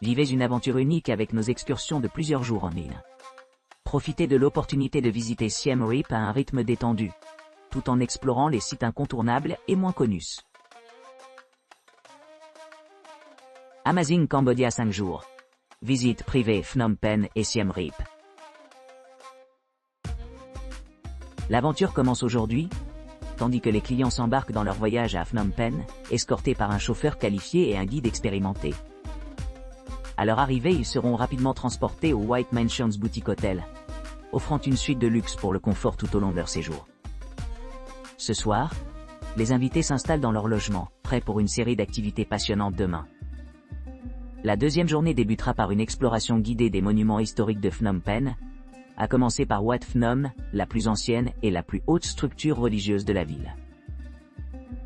Vivez une aventure unique avec nos excursions de plusieurs jours en île. Profitez de l'opportunité de visiter Siem Reap à un rythme détendu, tout en explorant les sites incontournables et moins connus. Amazing Cambodia 5 jours. Visite privée Phnom Penh et Siem Reap. L'aventure commence aujourd'hui, tandis que les clients s'embarquent dans leur voyage à Phnom Penh, escortés par un chauffeur qualifié et un guide expérimenté. À leur arrivée, ils seront rapidement transportés au White Mansions Boutique Hotel, offrant une suite de luxe pour le confort tout au long de leur séjour. Ce soir, les invités s'installent dans leur logement, prêts pour une série d'activités passionnantes demain. La deuxième journée débutera par une exploration guidée des monuments historiques de Phnom Penh, à commencer par Wat Phnom, la plus ancienne et la plus haute structure religieuse de la ville.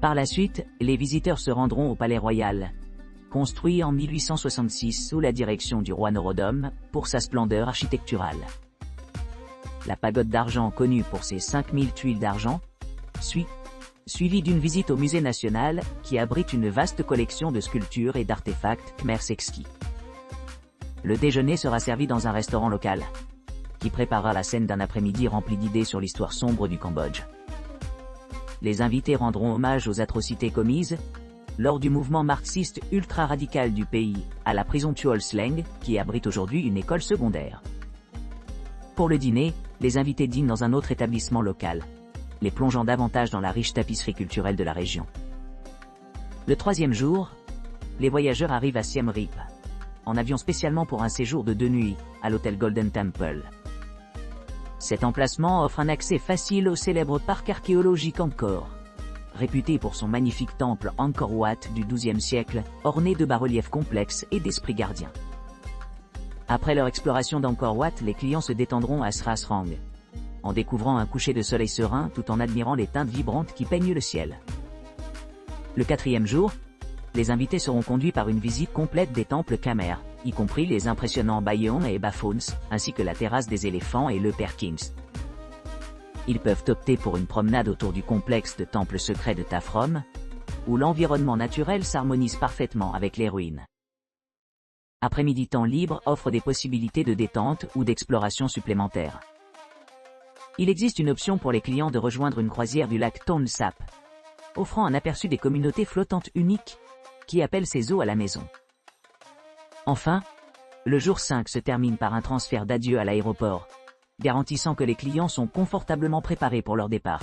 Par la suite, les visiteurs se rendront au Palais Royal, construit en 1866 sous la direction du roi Norodom, pour sa splendeur architecturale. La pagode d'argent connue pour ses 5000 tuiles d'argent, suivie d'une visite au musée national, qui abrite une vaste collection de sculptures et d'artefacts khmers exquis. Le déjeuner sera servi dans un restaurant local, qui préparera la scène d'un après-midi rempli d'idées sur l'histoire sombre du Cambodge. Les invités rendront hommage aux atrocités commises lors du mouvement marxiste ultra-radical du pays, à la prison Tuol Sleng, qui abrite aujourd'hui une école secondaire. Pour le dîner, les invités dînent dans un autre établissement local, les plongeant davantage dans la riche tapisserie culturelle de la région. Le troisième jour, les voyageurs arrivent à Siem Reap, en avion spécialement pour un séjour de 2 nuits, à l'hôtel Golden Temple. Cet emplacement offre un accès facile au célèbre parc archéologique Angkor, réputé pour son magnifique temple Angkor Wat du XIIe siècle, orné de bas-reliefs complexes et d'esprits gardiens. Après leur exploration d'Angkor Wat, les clients se détendront à Sra Srang, en découvrant un coucher de soleil serein tout en admirant les teintes vibrantes qui peignent le ciel. Le quatrième jour, les invités seront conduits par une visite complète des temples khmers, y compris les impressionnants Bayon et Bafouns, ainsi que la terrasse des éléphants et le Perkins. Ils peuvent opter pour une promenade autour du complexe de temples secrets de Tafrom, où l'environnement naturel s'harmonise parfaitement avec les ruines. Après-midi temps libre offre des possibilités de détente ou d'exploration supplémentaires. Il existe une option pour les clients de rejoindre une croisière du lac Tonle Sap, offrant un aperçu des communautés flottantes uniques, qui appellent ces eaux à la maison. Enfin, le jour 5 se termine par un transfert d'adieu à l'aéroport, garantissant que les clients sont confortablement préparés pour leur départ.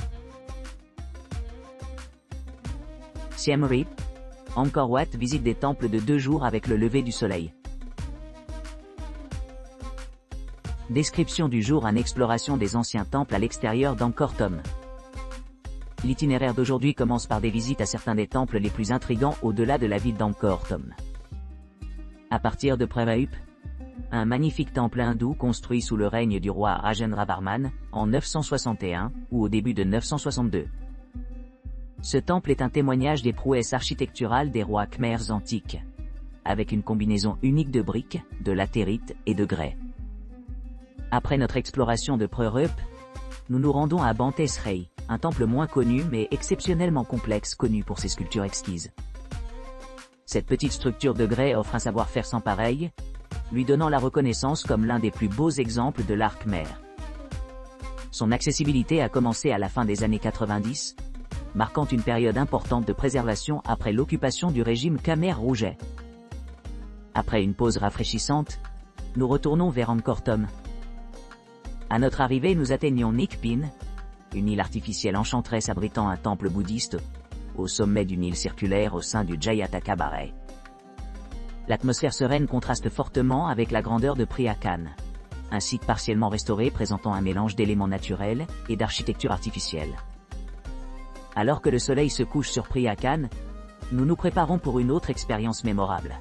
Siem Reap, Angkor Wat visite des temples de 2 jours avec le lever du soleil. Description du jour 1: exploration des anciens temples à l'extérieur d'Angkor Thom. L'itinéraire d'aujourd'hui commence par des visites à certains des temples les plus intrigants au-delà de la ville d'Angkor Thom. À partir de Preraup, un magnifique temple hindou construit sous le règne du roi Rajendravarman, en 961, ou au début de 962. Ce temple est un témoignage des prouesses architecturales des rois khmers antiques, avec une combinaison unique de briques, de latérite et de grès. Après notre exploration de Preraup, nous nous rendons à Banteay Srey, un temple moins connu mais exceptionnellement complexe, connu pour ses sculptures exquises. Cette petite structure de grès offre un savoir-faire sans pareil, lui donnant la reconnaissance comme l'un des plus beaux exemples de l'art khmer. Son accessibilité a commencé à la fin des années 90, marquant une période importante de préservation après l'occupation du régime Khmer Rouget. Après une pause rafraîchissante, nous retournons vers Angkor Thom. À notre arrivée, nous atteignons Neak Pin, une île artificielle enchanteresse abritant un temple bouddhiste, au sommet d'une île circulaire au sein du Jayataka Baray. L'atmosphère sereine contraste fortement avec la grandeur de Phra Khan, un site partiellement restauré présentant un mélange d'éléments naturels et d'architecture artificielle. Alors que le soleil se couche sur Phra Khan, nous nous préparons pour une autre expérience mémorable.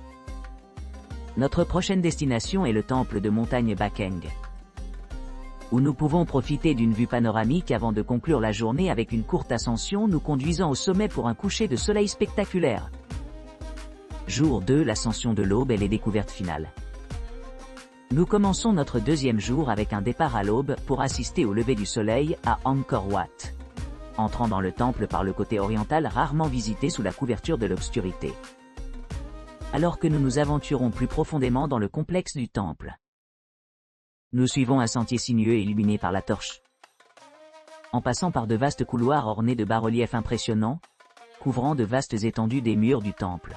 Notre prochaine destination est le temple de montagne Bakeng, où nous pouvons profiter d'une vue panoramique avant de conclure la journée avec une courte ascension nous conduisant au sommet pour un coucher de soleil spectaculaire. Jour 2: l'ascension de l'aube et les découvertes finales. Nous commençons notre deuxième jour avec un départ à l'aube pour assister au lever du soleil à Angkor Wat, entrant dans le temple par le côté oriental rarement visité sous la couverture de l'obscurité. alors que nous nous aventurons plus profondément dans le complexe du temple. Nous suivons un sentier sinueux illuminé par la torche. En passant par de vastes couloirs ornés de bas-reliefs impressionnants, couvrant de vastes étendues des murs du temple.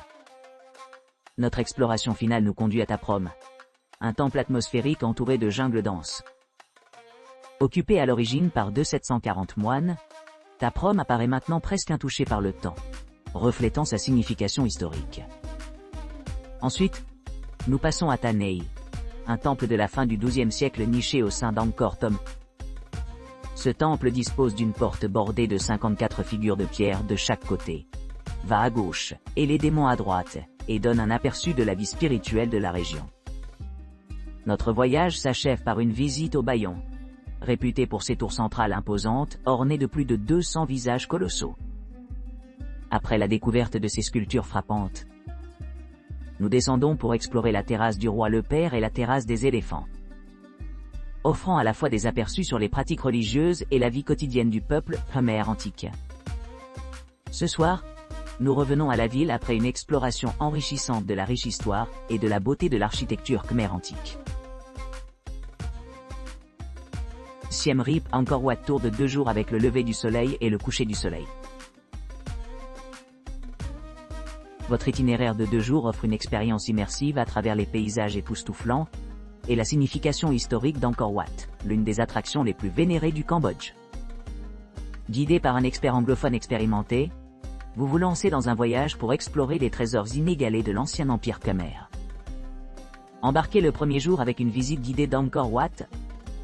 Notre exploration finale nous conduit à Taprom, un temple atmosphérique entouré de jungles denses. Occupé à l'origine par 740 moines, Taprom apparaît maintenant presque intouché par le temps, reflétant sa signification historique. Ensuite, nous passons à Tanei, un temple de la fin du XIIe siècle niché au sein d'Angkor Thom. Ce temple dispose d'une porte bordée de 54 figures de pierre de chaque côté, va à gauche, et les démons à droite, et donne un aperçu de la vie spirituelle de la région. Notre voyage s'achève par une visite au Bayon, réputé pour ses tours centrales imposantes, ornées de plus de 200 visages colossaux. Après la découverte de ces sculptures frappantes, nous descendons pour explorer la terrasse du roi le Père et la terrasse des éléphants, offrant à la fois des aperçus sur les pratiques religieuses et la vie quotidienne du peuple khmer antique. Ce soir, nous revenons à la ville après une exploration enrichissante de la riche histoire et de la beauté de l'architecture khmer antique. Siem Reap Angkor Wat tour de 2 jours avec le lever du soleil et le coucher du soleil. Votre itinéraire de 2 jours offre une expérience immersive à travers les paysages époustouflants et la signification historique d'Angkor Wat, l'une des attractions les plus vénérées du Cambodge. Guidé par un expert anglophone expérimenté, vous vous lancez dans un voyage pour explorer les trésors inégalés de l'ancien empire khmer. Embarquez le premier jour avec une visite guidée d'Angkor Wat,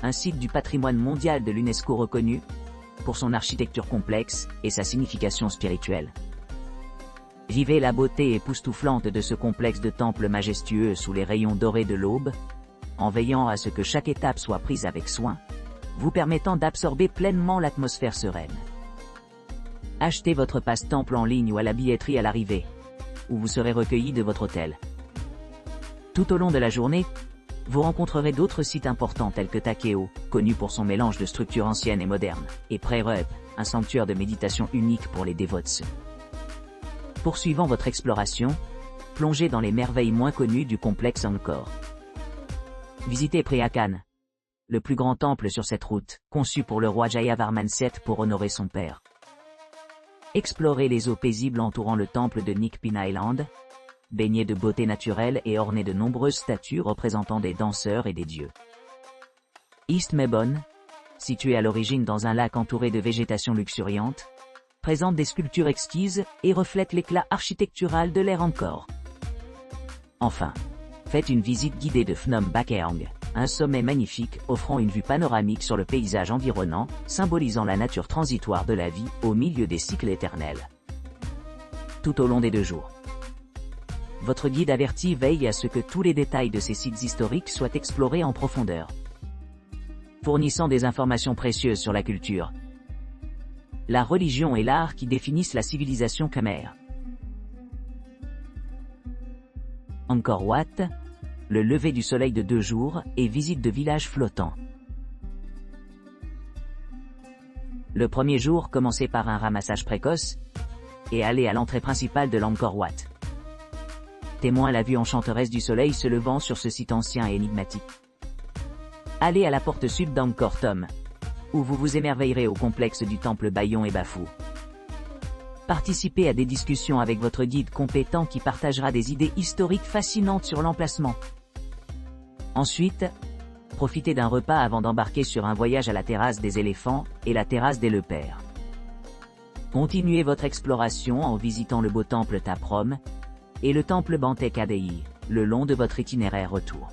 un site du patrimoine mondial de l'UNESCO reconnu pour son architecture complexe et sa signification spirituelle. Vivez la beauté époustouflante de ce complexe de temples majestueux sous les rayons dorés de l'aube, en veillant à ce que chaque étape soit prise avec soin, vous permettant d'absorber pleinement l'atmosphère sereine. Achetez votre passe-temple en ligne ou à la billetterie à l'arrivée, où vous serez recueilli de votre hôtel. Tout au long de la journée, vous rencontrerez d'autres sites importants tels que Takeo, connu pour son mélange de structures anciennes et modernes, et Prayrup, un sanctuaire de méditation unique pour les dévotes. Poursuivant votre exploration, plongez dans les merveilles moins connues du complexe Angkor. Visitez Preah-Khan, le plus grand temple sur cette route, conçu pour le roi Jayavarman VII pour honorer son père. Explorez les eaux paisibles entourant le temple de Neak Pin Island, baigné de beauté naturelle et orné de nombreuses statues représentant des danseurs et des dieux. East Mebon, situé à l'origine dans un lac entouré de végétation luxuriante, présente des sculptures exquises et reflète l'éclat architectural de l'ère Angkor. Enfin, faites une visite guidée de Phnom Bakeong, un sommet magnifique offrant une vue panoramique sur le paysage environnant, symbolisant la nature transitoire de la vie au milieu des cycles éternels. Tout au long des 2 jours, votre guide averti veille à ce que tous les détails de ces sites historiques soient explorés en profondeur, fournissant des informations précieuses sur la culture, la religion et l'art qui définissent la civilisation khmer. Angkor Wat, le lever du soleil de 2 jours et visite de villages flottants. Le premier jour, commencez par un ramassage précoce et allez à l'entrée principale de l'Angkor Wat. Témoin la vue enchanteresse du soleil se levant sur ce site ancien et énigmatique. Allez à la porte sud d'Angkor Thom, où vous vous émerveillerez au complexe du temple Bayon et Bafu. Participez à des discussions avec votre guide compétent qui partagera des idées historiques fascinantes sur l'emplacement. Ensuite, profitez d'un repas avant d'embarquer sur un voyage à la terrasse des éléphants et la terrasse des Le Père. Continuez votre exploration en visitant le beau temple Taprom et le temple Banteay Kadei, le long de votre itinéraire retour.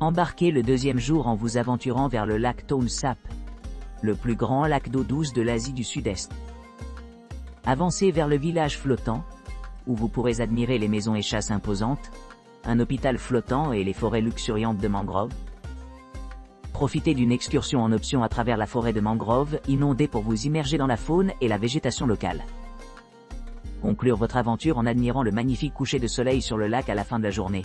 Embarquez le 2e jour en vous aventurant vers le lac Thon Sap, le plus grand lac d'eau douce de l'Asie du Sud-Est. Avancez vers le village flottant, où vous pourrez admirer les maisons et chasses imposantes, un hôpital flottant et les forêts luxuriantes de mangroves. Profitez d'une excursion en option à travers la forêt de mangroves inondée pour vous immerger dans la faune et la végétation locale. Conclure votre aventure en admirant le magnifique coucher de soleil sur le lac à la fin de la journée.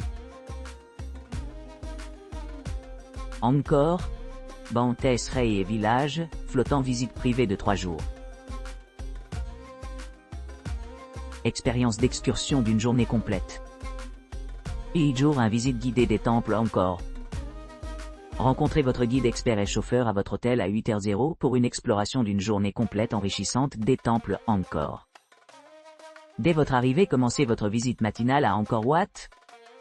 Angkor, Banteay Srey et village, flottant visite privée de 3 jours. Expérience d'excursion d'une journée complète. Jour un visite guidée des temples Angkor. Rencontrez votre guide expert et chauffeur à votre hôtel à 8h00 pour une exploration d'une journée complète enrichissante des temples Angkor. Dès votre arrivée, commencez votre visite matinale à Angkor Wat.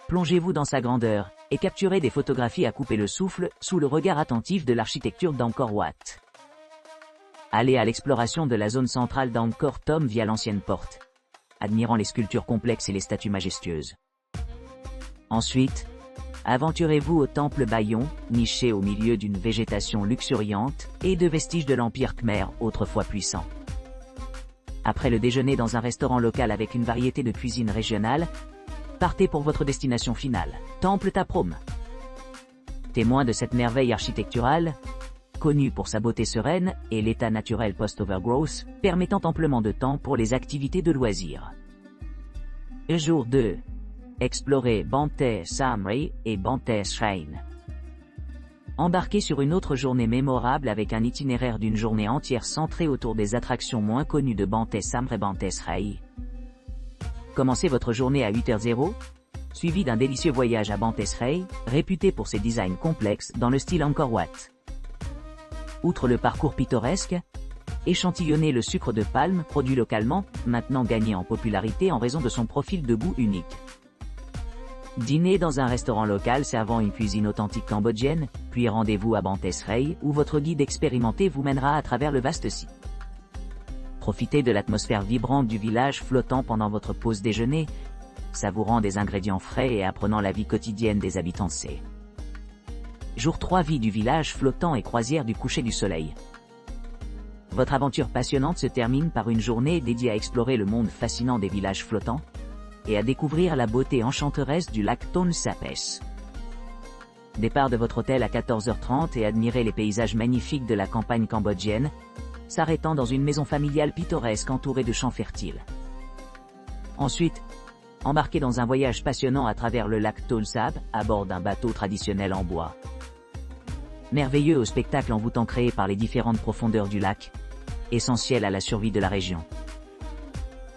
Plongez-vous dans sa grandeur et capturez des photographies à couper le souffle sous le regard attentif de l'architecture d'Angkor Wat. Allez à l'exploration de la zone centrale d'Angkor Thom via l'ancienne porte, admirant les sculptures complexes et les statues majestueuses. Ensuite, aventurez-vous au temple Bayon, niché au milieu d'une végétation luxuriante et de vestiges de l'Empire Khmer, autrefois puissant. Après le déjeuner dans un restaurant local avec une variété de cuisine régionale, partez pour votre destination finale, Temple Ta Prohm. Témoin de cette merveille architecturale, connue pour sa beauté sereine et l'état naturel post-overgrowth, permettant amplement de temps pour les activités de loisirs. Jour 2. Explorez Banteay Samri et Banteay Shrine. Embarquez sur une autre journée mémorable avec un itinéraire d'une journée entière centrée autour des attractions moins connues de Banteay Samri et Banteay Shrine. Commencez votre journée à 8h00, suivi d'un délicieux voyage à Banteay Shrine, réputé pour ses designs complexes dans le style Angkor Wat. Outre le parcours pittoresque, échantillonnez le sucre de palme produit localement, maintenant gagné en popularité en raison de son profil de goût unique. Dînez dans un restaurant local servant une cuisine authentique cambodgienne, puis rendez-vous à Banteay Shrine où votre guide expérimenté vous mènera à travers le vaste site. Profitez de l'atmosphère vibrante du village flottant pendant votre pause déjeuner, savourant des ingrédients frais et apprenant la vie quotidienne des habitants de C. Jour 3 Vie du village flottant et croisière du coucher du soleil. Votre aventure passionnante se termine par une journée dédiée à explorer le monde fascinant des villages flottants, et à découvrir la beauté enchanteresse du lac Ton Sapes. Départ de votre hôtel à 14h30 et admirez les paysages magnifiques de la campagne cambodgienne, s'arrêtant dans une maison familiale pittoresque entourée de champs fertiles. Ensuite, embarquez dans un voyage passionnant à travers le lac Ton Sap, à bord d'un bateau traditionnel en bois. Merveilleux au spectacle envoûtant créé par les différentes profondeurs du lac, essentiel à la survie de la région.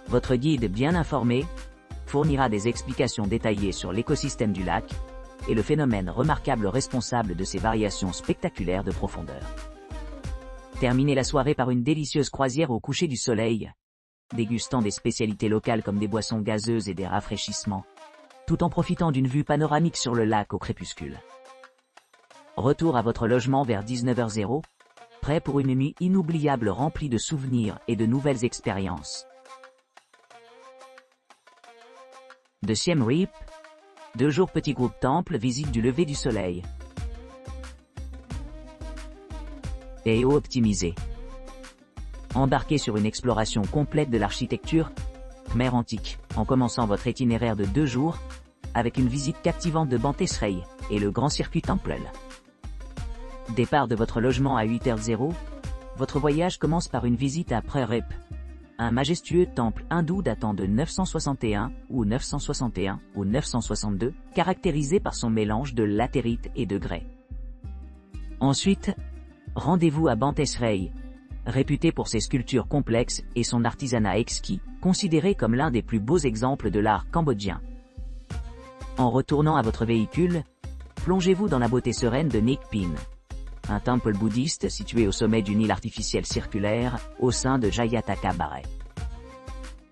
Votre guide bien informé fournira des explications détaillées sur l'écosystème du lac et le phénomène remarquable responsable de ces variations spectaculaires de profondeur. Terminez la soirée par une délicieuse croisière au coucher du soleil, dégustant des spécialités locales comme des boissons gazeuses et des rafraîchissements, tout en profitant d'une vue panoramique sur le lac au crépuscule. Retour à votre logement vers 19h00, prêt pour une nuit inoubliable remplie de souvenirs et de nouvelles expériences. De Siem Reap, 2 jours petit groupe temple visite du lever du soleil. EO optimisé. Embarquez sur une exploration complète de l'architecture Khmer antique, en commençant votre itinéraire de 2 jours, avec une visite captivante de Banteay Shrine et le grand circuit temple. Départ de votre logement à 8h00, votre voyage commence par une visite à Prerep, un majestueux temple hindou datant de 961 ou 962, caractérisé par son mélange de latérite et de grès. Ensuite, rendez-vous à Banteay Shrine, réputé pour ses sculptures complexes et son artisanat exquis, considéré comme l'un des plus beaux exemples de l'art cambodgien. En retournant à votre véhicule, plongez-vous dans la beauté sereine de Neak Pin, un temple bouddhiste situé au sommet d'une île artificielle circulaire, au sein de Jayataka Baray.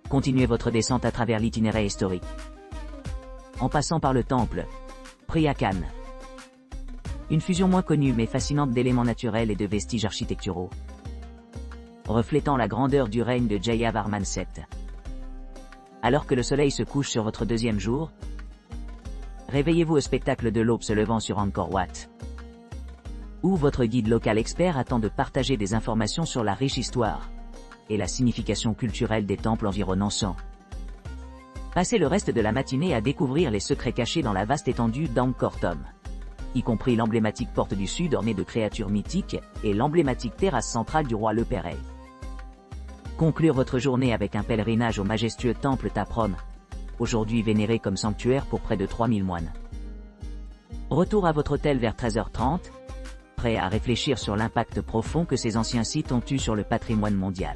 Continuez votre descente à travers l'itinéraire historique, en passant par le temple Preah Khan, une fusion moins connue mais fascinante d'éléments naturels et de vestiges architecturaux, reflétant la grandeur du règne de Jayavarman VII. Alors que le soleil se couche sur votre 2e jour, réveillez-vous au spectacle de l'aube se levant sur Angkor Wat, où votre guide local expert attend de partager des informations sur la riche histoire et la signification culturelle des temples environnants. Passez le reste de la matinée à découvrir les secrets cachés dans la vaste étendue d'Angkor Thom, y compris l'emblématique porte du Sud ornée de créatures mythiques et l'emblématique terrasse centrale du roi Le Perret. Conclure votre journée avec un pèlerinage au majestueux temple Ta Prohm, aujourd'hui vénéré comme sanctuaire pour près de 3000 moines. Retour à votre hôtel vers 13h30, prêt à réfléchir sur l'impact profond que ces anciens sites ont eu sur le patrimoine mondial.